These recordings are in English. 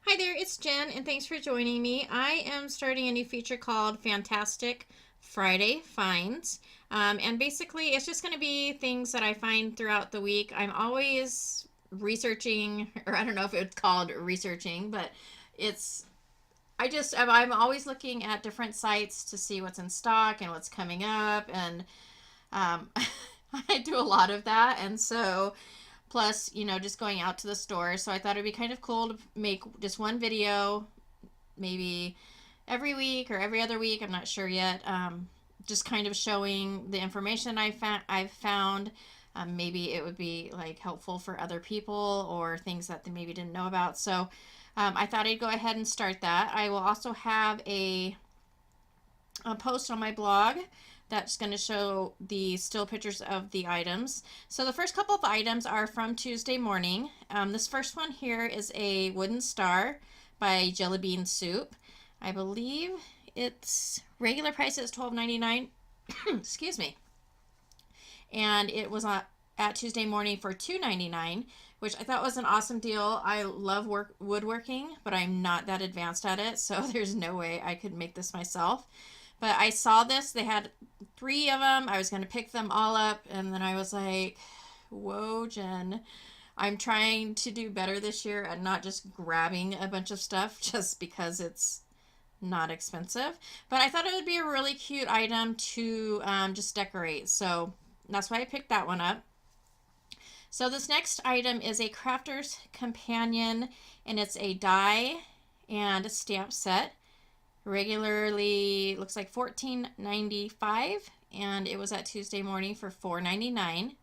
Hi there, it's Jen, and thanks for joining me. I am starting a new feature called Fantastic Friday Finds. And basically, it's just going to be things that I find throughout the week. I'm always researching, or I don't know if it's called researching, but it's, I'm always looking at different sites to see what's in stock and what's coming up. And um, I do a lot of that. And so, plus, just going out to the store. So I thought it'd be kind of cool to make just one video, maybe every week or every other week. I'm not sure yet. Just kind of showing the information I've found. Maybe it would be like helpful for other people or things that they maybe didn't know about. So I thought I'd go ahead and start that. I will also have a post on my blog that's going to show the still pictures of the items. So the first couple of items are from Tuesday morning. This first one here is a wooden star by Jelly Bean Soup. I believe its regular price is $12.99. Excuse me. And it was at Tuesday morning for $2.99, which I thought was an awesome deal. I love woodworking, but I'm not that advanced at it, so there's no way I could make this myself. But I saw this. They had 3 of them. I was going to pick them all up, and then I was like, whoa, Jen. I'm trying to do better this year and not just grabbing a bunch of stuff just because it's not expensive. But I thought it would be a really cute item to just decorate. So that's why I picked that one up. So this next item is a Crafter's Companion, and it's a die and stamp set. Regularly looks like $14.95, and it was at Tuesday morning for $4.99.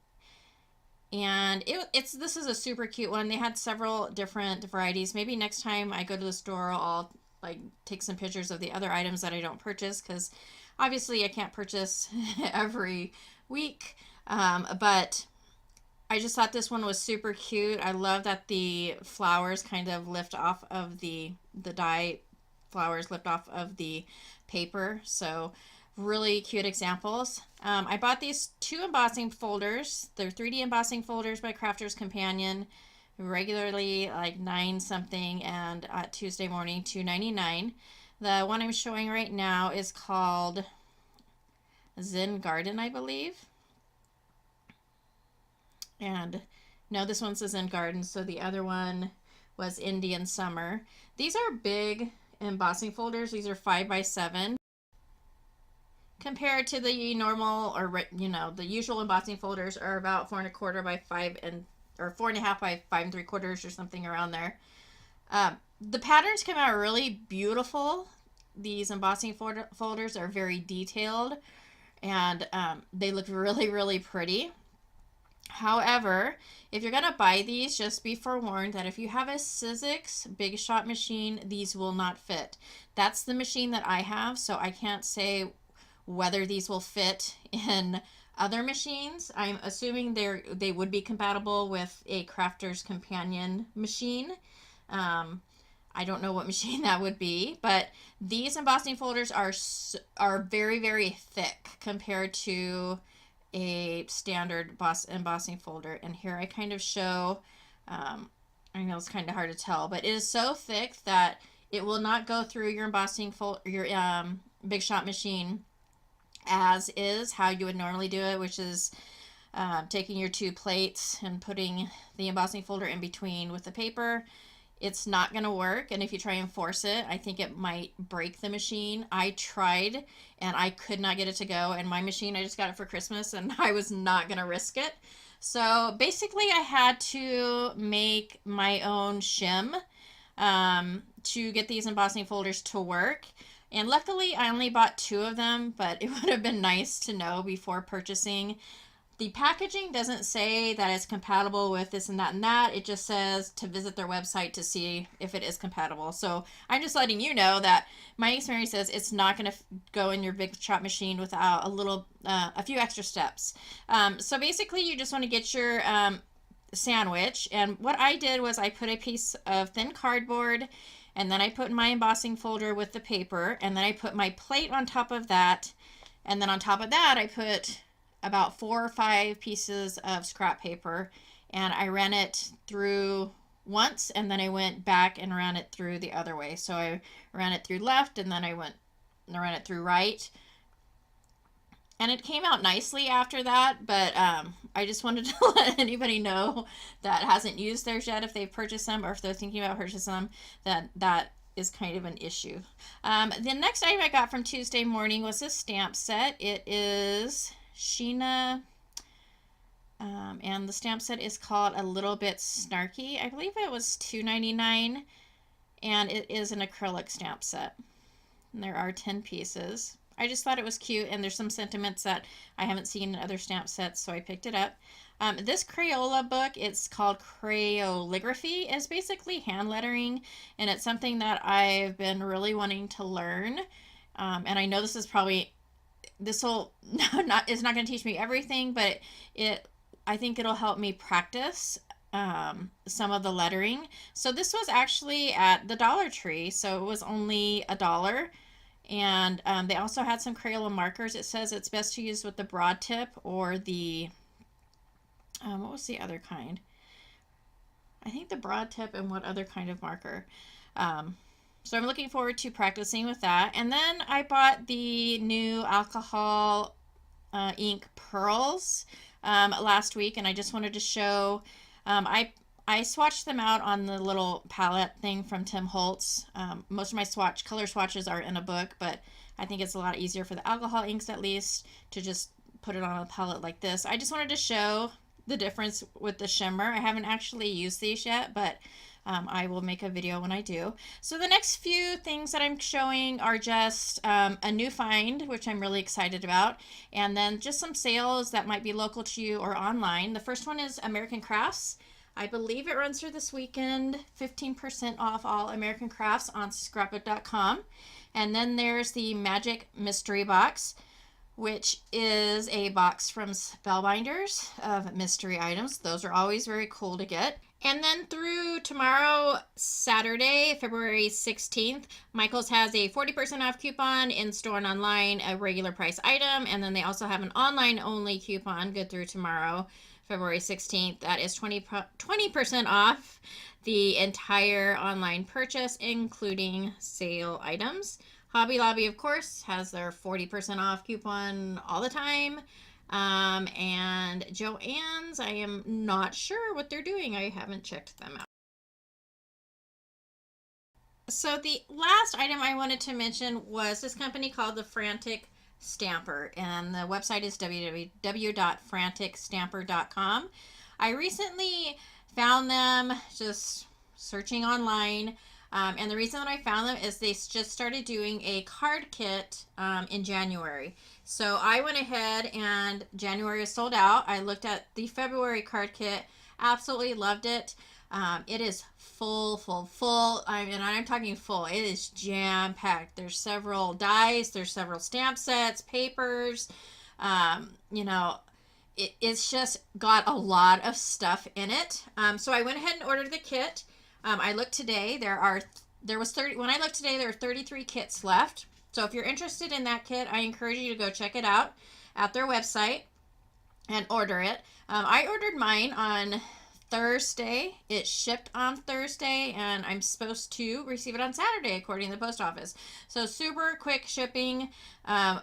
And this is a super cute one. They had several different varieties. Maybe next time I go to the store, I'll like take some pictures of the other items that I don't purchase, because obviously I can't purchase every week. But I just thought this one was super cute. I love that the flowers kind of lift off of the die flowers lift off of the paper. So really cute examples. I bought these 2 embossing folders. They're 3D embossing folders by Crafter's Companion. Regularly like 9 something, and Tuesday morning $2.99. The one I'm showing right now is called Zen Garden, I believe. And no, this one says Zen Garden, so the other one was Indian Summer. These are big embossing folders. These are 5x7 compared to the normal, or the usual embossing folders are about 4.25 by 5 and or 4.5 by 5 3/4 or something around there. The patterns come out really beautiful. These embossing folders are very detailed, and they look really, really pretty. However, if you're going to buy these, just be forewarned that if you have a Sizzix Big Shot machine, these will not fit. That's the machine that I have, so I can't say whether these will fit in other machines. I'm assuming they would be compatible with a Crafter's Companion machine. I don't know what machine that would be, but these embossing folders are very, very thick compared to a standard embossing folder. And here I kind of show, I know it's kind of hard to tell, but it is so thick that it will not go through your your Big Shot machine as is how you would normally do it, which is taking your 2 plates and putting the embossing folder in between with the paper. It's not going to work, and if you try and force it, I think it might break the machine. I tried, and I could not get it to go, and my machine, I just got it for Christmas, and I was not going to risk it. So basically, I had to make my own shim to get these embossing folders to work. And luckily, I only bought 2 of them, but it would have been nice to know before purchasing. The packaging doesn't say that it's compatible with this and that and that. It just says to visit their website to see if it is compatible. So I'm just letting you know that my experience is it's not going to go in your Big Shot machine without a few extra steps. So basically, you just want to get your sandwich. And what I did was I put a piece of thin cardboard, and then I put my embossing folder with the paper, and then I put my plate on top of that, and then on top of that I put about 4 or 5 pieces of scrap paper, and I ran it through once, and then I went back and ran it through the other way. So I ran it through left, and then I ran it through right. And it came out nicely after that, but I just wanted to let anybody know that hasn't used theirs yet, if they've purchased them or if they're thinking about purchasing them, that is kind of an issue. The next item I got from Tuesday morning was this stamp set. It is Sheena, and the stamp set is called A Little Bit Snarky. I believe it was $2.99, and it is an acrylic stamp set. And there are 10 pieces. I just thought it was cute, and there's some sentiments that I haven't seen in other stamp sets, so I picked it up. This Crayola book, it's called Crayolagraphy, is basically hand lettering, and it's something that I've been really wanting to learn. And I know this is not going to teach me everything, but I think it'll help me practice some of the lettering. So this was actually at the Dollar Tree, so it was only $1. And they also had some Crayola markers. It says it's best to use with the broad tip or the, what was the other kind? I think the broad tip, and what other kind of marker? So I'm looking forward to practicing with that. And then I bought the new alcohol ink pearls last week, and I just wanted to show, I swatched them out on the little palette thing from Tim Holtz. Most of my color swatches are in a book, but I think it's a lot easier for the alcohol inks, at least, to just put it on a palette like this. I just wanted to show the difference with the shimmer. I haven't actually used these yet, but I will make a video when I do. So the next few things that I'm showing are just a new find, which I'm really excited about, and then just some sales that might be local to you or online. The first one is American Crafts. I believe it runs through this weekend. 15% off all American Crafts on scrapbook.com. And then there's the Magic Mystery Box, which is a box from Spellbinders of mystery items. Those are always very cool to get. And then through tomorrow, Saturday, February 16th, Michael's has a 40% off coupon in store and online, a regular price item. And then they also have an online only coupon good through tomorrow, February 16th. That is 20% off the entire online purchase, including sale items. Hobby Lobby, of course, has their 40% off coupon all the time. And Joann's, I am not sure what they're doing. I haven't checked them out. So the last item I wanted to mention was this company called the Frantic Stamper, and the website is www.franticstamper.com. I recently found them just searching online, and the reason that I found them is they just started doing a card kit in January. So I went ahead, and January is sold out. I looked at the February card kit, absolutely loved it. It is full. And I'm talking full. It is jam-packed. There's several dies. There's several stamp sets, papers. It's just got a lot of stuff in it. So I went ahead and ordered the kit. I looked today. When I looked today, there are 33 kits left. So if you're interested in that kit, I encourage you to go check it out at their website and order it. I ordered mine on Thursday. It shipped on Thursday, and I'm supposed to receive it on Saturday, according to the post office. So super quick shipping,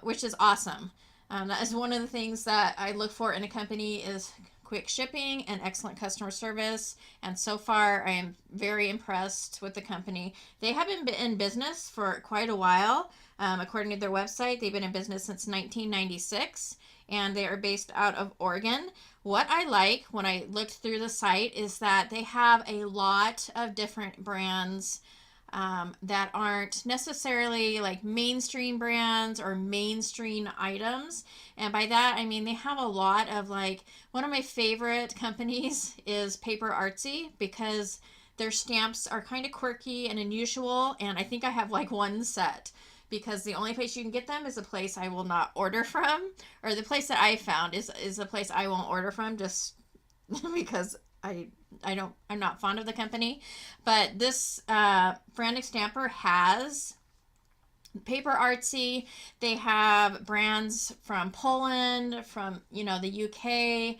which is awesome. That is one of the things that I look for in a company, is quick shipping and excellent customer service. And so far, I am very impressed with the company. They have been in business for quite a while. According to their website, they've been in business since 1996, and they are based out of Oregon. What I like when I looked through the site is that they have a lot of different brands that aren't necessarily like mainstream brands or mainstream items. And by that, I mean they have a lot of, like, one of my favorite companies is Paper Artsy, because their stamps are kind of quirky and unusual, and I think I have like one set, because the only place you can get them is a place I will not order from, or the place that I found is a place I won't order from, just because I'm not fond of the company. But this Frantic Stamper has Paper Artsy. They have brands from Poland, from the UK,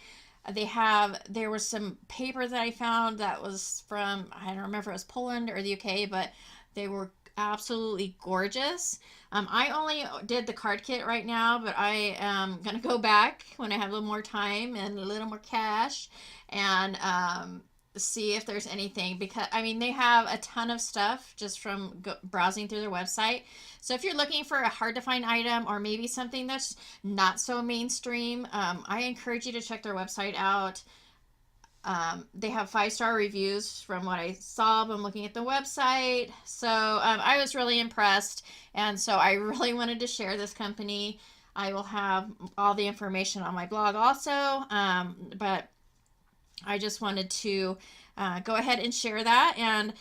There was some paper that I found that was from, I don't remember if it was Poland or the UK, but they were absolutely gorgeous. I only did the card kit right now, but I am going to go back when I have a little more time and a little more cash and see if there's anything, because I mean they have a ton of stuff just from browsing through their website. So if you're looking for a hard to find item or maybe something that's not so mainstream, I encourage you to check their website out. They have 5-star reviews from what I saw when looking at the website. So I was really impressed. And so I really wanted to share this company. I will have all the information on my blog also. But I just wanted to go ahead and share that. And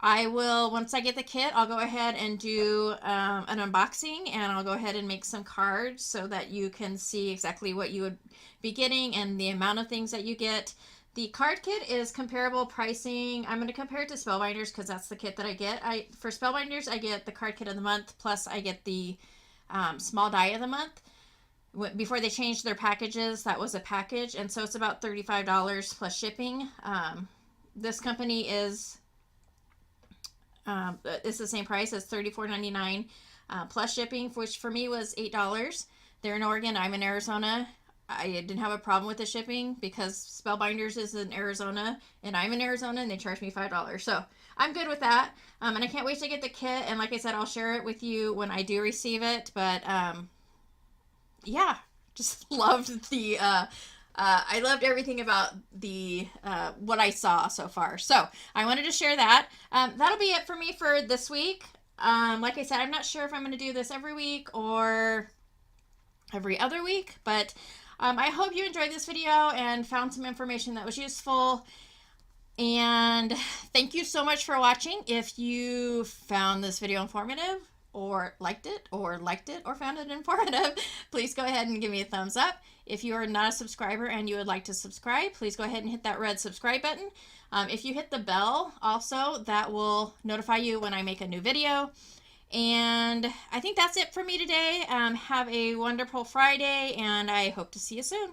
I will, once I get the kit, I'll go ahead and do an unboxing, and I'll go ahead and make some cards so that you can see exactly what you would be getting and the amount of things that you get. The card kit is comparable pricing. I'm going to compare it to Spellbinders because that's the kit that I get. For Spellbinders, I get the card kit of the month, plus I get the small die of the month. Before they changed their packages, that was a package, and so it's about $35 plus shipping. This company is it's the same price as $34.99 plus shipping, which for me was $8. They're in Oregon. I'm in Arizona. I didn't have a problem with the shipping because Spellbinders is in Arizona and I'm in Arizona, and they charged me $5. So I'm good with that. And I can't wait to get the kit. And like I said, I'll share it with you when I do receive it. But yeah, just loved the I loved everything about the what I saw so far. So I wanted to share that. That'll be it for me for this week. Like I said, I'm not sure if I'm going to do this every week or every other week, but I hope you enjoyed this video and found some information that was useful. And thank you so much for watching. If you found this video informative or liked it or found it informative, please go ahead and give me a thumbs up. If you are not a subscriber and you would like to subscribe, please go ahead and hit that red subscribe button. If you hit the bell also, that will notify you when I make a new video. And I think that's it for me today. Have a wonderful Friday, and I hope to see you soon.